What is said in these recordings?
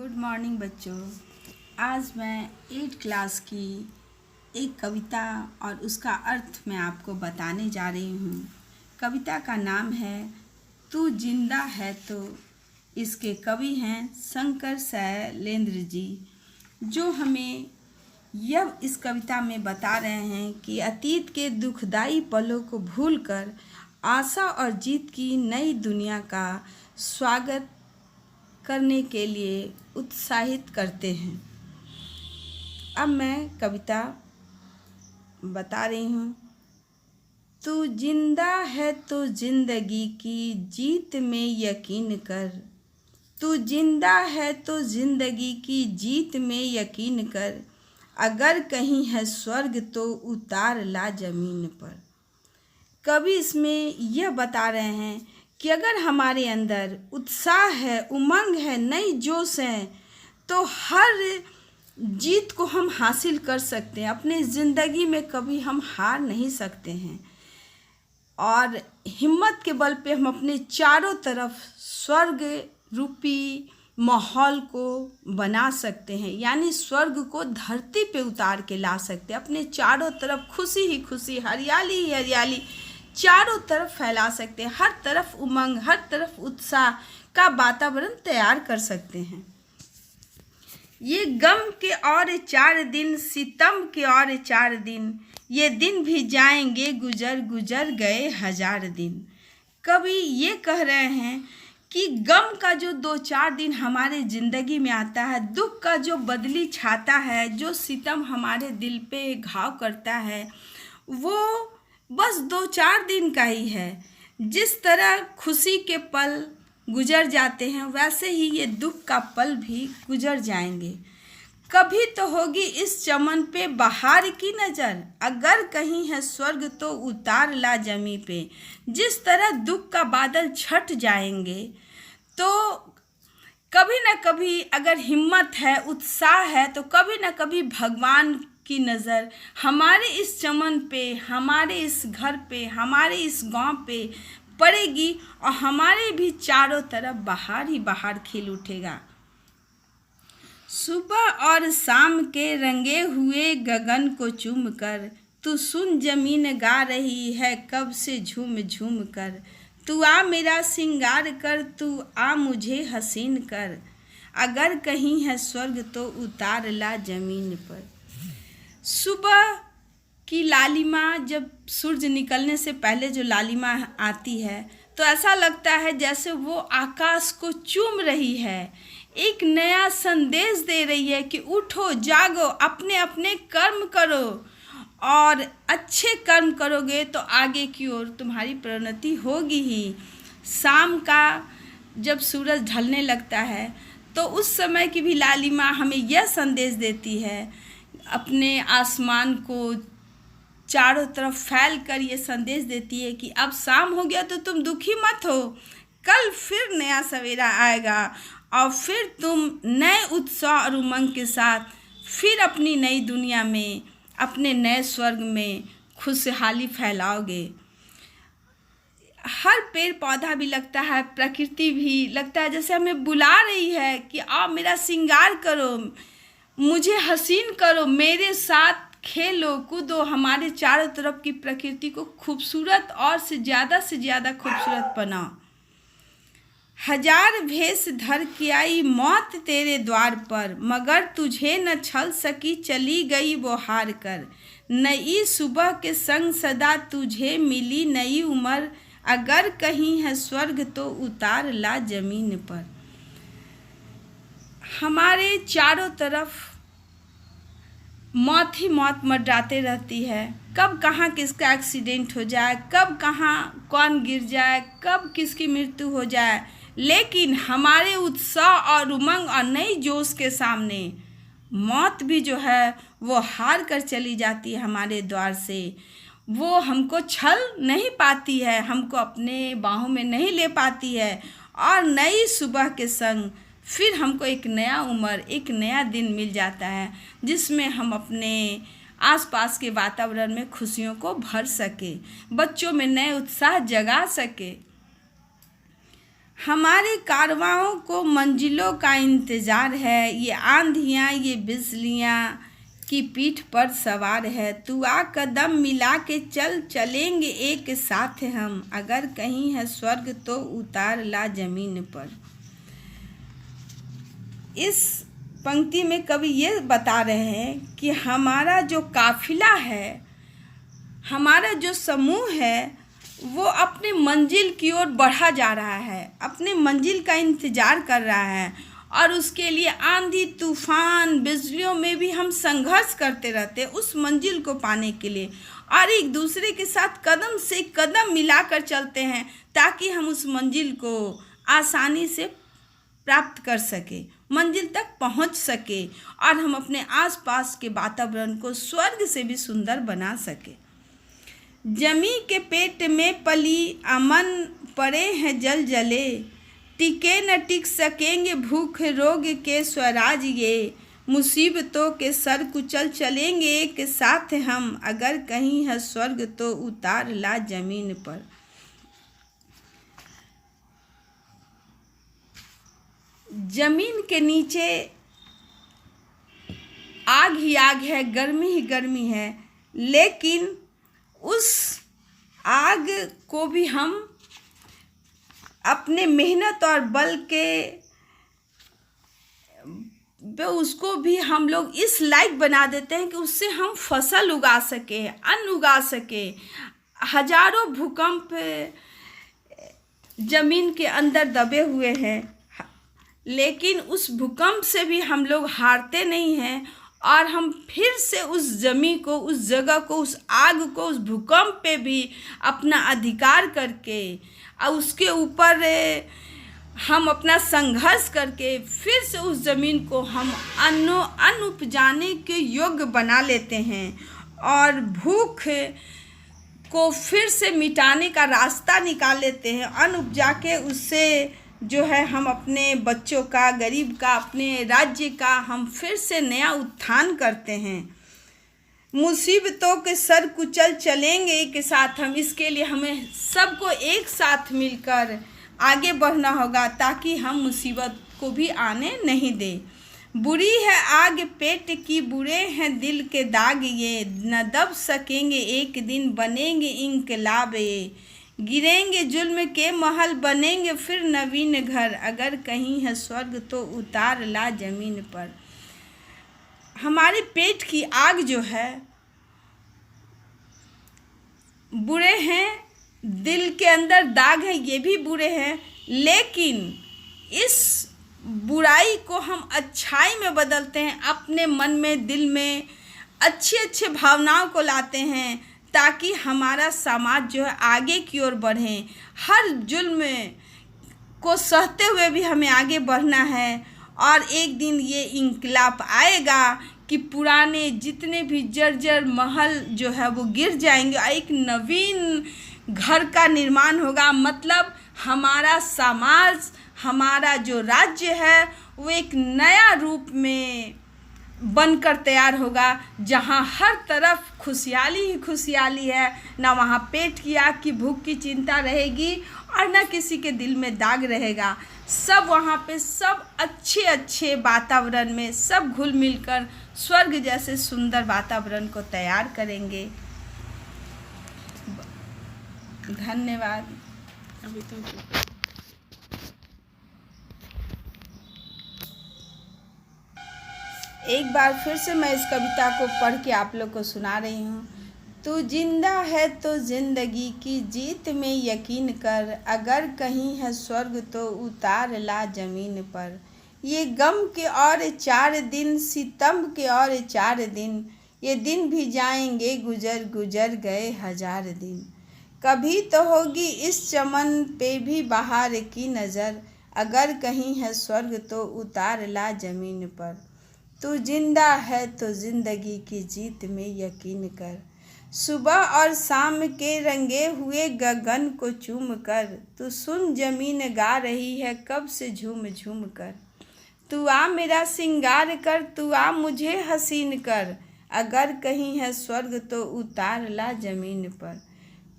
Good morning बच्चों। आज मैं 8 क्लास की एक कविता और उसका अर्थ मैं आपको बताने जा रही हूँ। कविता का नाम है तू जिंदा है तो। इसके कवि हैं शंकर शैलेंद्र जी, जो हमें यह इस कविता में बता रहे हैं कि अतीत के दुखदाई पलों को भूलकर आशा और जीत की नई दुनिया का स्वागत करने के लिए उत्साहित करते हैं। अब मैं कविता बता रही हूँ। तू जिंदा है तो जिंदगी की जीत में यकीन कर। तू जिंदा है तो जिंदगी की जीत में यकीन कर। अगर कहीं है स्वर्ग तो उतार ला जमीन पर। कवि इसमें यह बता रहे हैं कि अगर हमारे अंदर उत्साह है, उमंग है, नई जोश है, तो हर जीत को हम हासिल कर सकते हैं। अपने ज़िंदगी में कभी हम हार नहीं सकते हैं और हिम्मत के बल पे हम अपने चारों तरफ स्वर्ग रूपी माहौल को बना सकते हैं, यानी स्वर्ग को धरती पे उतार के ला सकते हैं। अपने चारों तरफ खुशी ही खुशी, हरियाली ही हरियाली चारों तरफ फैला सकते हैं। हर तरफ उमंग, हर तरफ उत्साह का वातावरण तैयार कर सकते हैं। ये गम के और 4 दिन, सितम के और 4 दिन, ये दिन भी जाएंगे गुजर गुजर गए 1000 दिन। कवि ये कह रहे हैं कि गम का जो 2-4 दिन हमारे ज़िंदगी में आता है, दुख का जो बदली छाता है, जो सितम हमारे दिल पे घाव करता है, वो बस 2-4 दिन का ही है। जिस तरह खुशी के पल गुजर जाते हैं, वैसे ही ये दुख का पल भी गुजर जाएंगे। कभी तो होगी इस चमन पे बहार की नज़र। अगर कहीं है स्वर्ग तो उतार ला जमी पे। जिस तरह दुख का बादल छट जाएंगे, तो कभी न कभी अगर हिम्मत है, उत्साह है, तो कभी न कभी भगवान की नज़र हमारे इस चमन पे, हमारे इस घर पे, हमारे इस गांव पे पड़ेगी और हमारे भी चारों तरफ बाहर ही बाहर खिल उठेगा। सुबह और शाम के रंगे हुए गगन को चूम कर, तू सुन जमीन गा रही है कब से झूम झूम कर। तू आ मेरा सिंगार कर, तू आ मुझे हसीन कर। अगर कहीं है स्वर्ग तो उतार ला जमीन पर। सुबह की लालिमा, जब सूरज निकलने से पहले जो लालिमा आती है, तो ऐसा लगता है जैसे वो आकाश को चूम रही है, एक नया संदेश दे रही है कि उठो, जागो, अपने अपने कर्म करो और अच्छे कर्म करोगे तो आगे की ओर तुम्हारी प्रोन्नति होगी ही। शाम का जब सूरज ढलने लगता है, तो उस समय की भी लालिमा हमें यह संदेश देती है, अपने आसमान को चारों तरफ फैल कर ये संदेश देती है कि अब शाम हो गया तो तुम दुखी मत हो, कल फिर नया सवेरा आएगा और फिर तुम नए उत्साह और उमंग के साथ फिर अपनी नई दुनिया में, अपने नए स्वर्ग में खुशहाली फैलाओगे। हर पेड़ पौधा भी लगता है, प्रकृति भी लगता है जैसे हमें बुला रही है कि आओ मेरा श्रृंगार करो, मुझे हसीन करो, मेरे साथ खेलो कूदो। हमारे चारों तरफ की प्रकृति को खूबसूरत और से ज़्यादा खूबसूरत बनाओ। 1000 भेष धर के आई मौत तेरे द्वार पर, मगर तुझे न छल सकी चली गई वो हार कर। नई सुबह के संग सदा तुझे मिली नई उम्र। अगर कहीं है स्वर्ग तो उतार ला जमीन पर। हमारे चारों तरफ मौत ही मौत मंडराते रहती है। कब कहाँ किसका एक्सीडेंट हो जाए, कब कहाँ कौन गिर जाए, कब किसकी मृत्यु हो जाए, लेकिन हमारे उत्साह और उमंग और नई जोश के सामने मौत भी जो है वो हार कर चली जाती है हमारे द्वार से। वो हमको छल नहीं पाती है, हमको अपने बाहों में नहीं ले पाती है और नई सुबह के संग फिर हमको एक नया उम्र, एक नया दिन मिल जाता है, जिसमें हम अपने आसपास के वातावरण में खुशियों को भर सके, बच्चों में नए उत्साह जगा सके। हमारे कारवाओं को मंजिलों का इंतज़ार है, ये आंधियाँ ये बिजलियाँ की पीठ पर सवार है। तू आ कदम मिला के चल, चलेंगे एक साथ हम, अगर कहीं है स्वर्ग तो उतार ला जमीन पर। इस पंक्ति में कवि ये बता रहे हैं कि हमारा जो काफिला है, हमारा जो समूह है, वो अपने मंजिल की ओर बढ़ा जा रहा है, अपने मंजिल का इंतज़ार कर रहा है, और उसके लिए आंधी तूफान बिजलियों में भी हम संघर्ष करते रहते हैं उस मंजिल को पाने के लिए, और एक दूसरे के साथ कदम से कदम मिलाकर चलते हैं ताकि हम उस मंजिल को आसानी से प्राप्त कर सके, मंजिल तक पहुंच सके, और हम अपने आसपास के वातावरण को स्वर्ग से भी सुंदर बना सके। जमी के पेट में पली अमन पड़े हैं जल जले, टिके न टिक सकेंगे भूख रोग के स्वराज ये, मुसीबतों के सर कुचल चलेंगे एक साथ हम, अगर कहीं है स्वर्ग तो उतार ला जमीन पर। जमीन के नीचे आग ही आग है, गर्मी ही गर्मी है, लेकिन उस आग को भी हम अपने मेहनत और बल के उसको भी हम लोग इस लायक बना देते हैं कि उससे हम फसल उगा सके, अन्न उगा सके। हजारों भूकंप जमीन के अंदर दबे हुए हैं, लेकिन उस भूकंप से भी हम लोग हारते नहीं हैं, और हम फिर से उस जमी को, उस जगह को, उस आग को, उस भूकंप पे भी अपना अधिकार करके और उसके ऊपर हम अपना संघर्ष करके फिर से उस ज़मीन को हम अन्न उपजाने के योग्य बना लेते हैं, और भूख को फिर से मिटाने का रास्ता निकाल लेते हैं। अन्न उपजा के उससे जो है हम अपने बच्चों का, गरीब का, अपने राज्य का हम फिर से नया उत्थान करते हैं। मुसीबतों के सर कुचल चलेंगे एक साथ हम, इसके लिए हमें सबको एक साथ मिलकर आगे बढ़ना होगा ताकि हम मुसीबत को भी आने नहीं दें। बुरी है आग पेट की, बुरे हैं दिल के दाग ये, न दब सकेंगे एक दिन बनेंगे इंकलाब ये, गिरेंगे जुल्म के महल बनेंगे फिर नवीन घर, अगर कहीं है स्वर्ग तो उतार ला जमीन पर। हमारे पेट की आग जो है, बुरे हैं, दिल के अंदर दाग है, ये भी बुरे हैं, लेकिन इस बुराई को हम अच्छाई में बदलते हैं, अपने मन में, दिल में अच्छे अच्छे भावनाओं को लाते हैं ताकि हमारा समाज जो है आगे की ओर बढ़े। हर जुल्म को सहते हुए भी हमें आगे बढ़ना है, और एक दिन ये इंकलाब आएगा कि पुराने जितने भी जर्जर महल जो है वो गिर जाएंगे और एक नवीन घर का निर्माण होगा। मतलब हमारा समाज, हमारा जो राज्य है वो एक नया रूप में बनकर तैयार होगा, जहाँ हर तरफ खुशहाली ही खुशहाली है, ना वहाँ पेट की आग की भूख की चिंता रहेगी और ना किसी के दिल में दाग रहेगा। सब वहाँ पे सब अच्छे अच्छे वातावरण में सब घुल मिल कर स्वर्ग जैसे सुंदर वातावरण को तैयार करेंगे। धन्यवाद। अभी तो एक बार फिर से मैं इस कविता को पढ़ के आप लोग को सुना रही हूँ। तू जिंदा है तो जिंदगी की जीत में यकीन कर, अगर कहीं है स्वर्ग तो उतार ला जमीन पर। ये गम के और 4 दिन, सितम के और 4 दिन, ये दिन भी जाएंगे गुजर गुजर गए 1000 दिन। कभी तो होगी इस चमन पे भी बहार की नज़र, अगर कहीं है स्वर्ग तो उतार ला जमीन पर। तू जिंदा है तो जिंदगी की जीत में यकीन कर, सुबह और शाम के रंगे हुए गगन को चूम कर। तू सुन जमीन गा रही है कब से झूम झूम कर। तू आ मेरा सिंगार कर, तू आ मुझे हसीन कर, अगर कहीं है स्वर्ग तो उतार ला जमीन पर।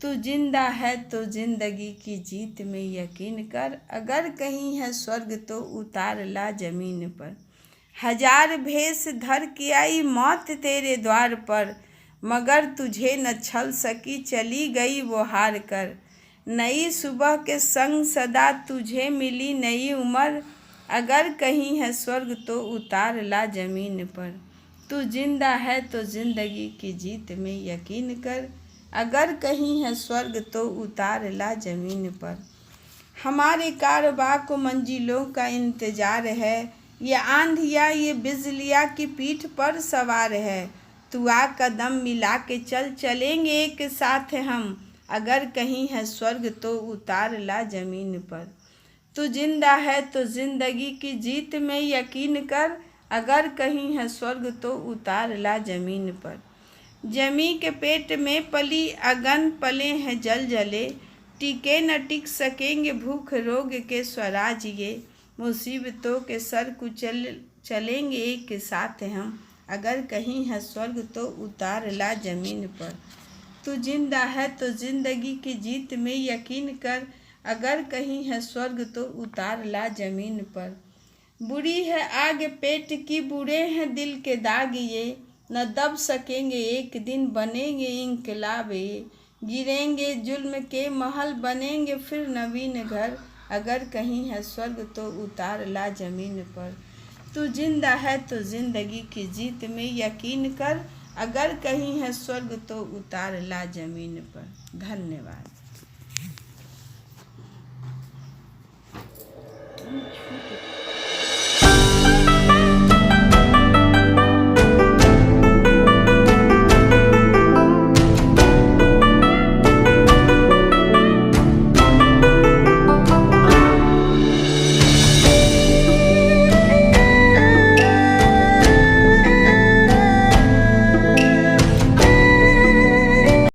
तू जिंदा है तो जिंदगी की जीत में यकीन कर, अगर कहीं है स्वर्ग तो उतार ला जमीन पर। हजार भेष धर के आई मौत तेरे द्वार पर, मगर तुझे न छल सकी, चली गई वो हार कर। नई सुबह के संग सदा तुझे मिली नई उम्र, अगर कहीं है स्वर्ग तो उतार ला जमीन पर। तू जिंदा है तो जिंदगी की जीत में यकीन कर, अगर कहीं है स्वर्ग तो उतार ला जमीन पर। हमारे कारवां को मंजिलों का इंतजार है, ये आंधिया ये बिजलियाँ की पीठ पर सवार है। तू आ कदम मिला के चल, चलेंगे एक साथ हम, अगर कहीं है स्वर्ग तो उतार ला जमीन पर। तू जिंदा है तो जिंदगी की जीत में यकीन कर, अगर कहीं है स्वर्ग तो उतार ला जमीन पर। जमी के पेट में पली अगन पले हैं जल जले, टिके न टिक सकेंगे भूख रोग के स्वराज ये। मुसीबतों के सर कुचल चलेंगे एक साथ हम, अगर कहीं है स्वर्ग तो उतार ला जमीन पर। तू जिंदा है तो जिंदगी की जीत में यकीन कर, अगर कहीं है स्वर्ग तो उतार ला जमीन पर। बुरी है आग पेट की, बुरे हैं दिल के दाग ये, न दब सकेंगे एक दिन बनेंगे इंकलाब ये। गिरेंगे जुल्म के महल बनेंगे फिर नवीन घर, अगर कहीं है स्वर्ग तो उतार ला जमीन पर। तू जिंदा है तो जिंदगी की जीत में यकीन कर, अगर कहीं है स्वर्ग तो उतार ला जमीन पर। धन्यवाद।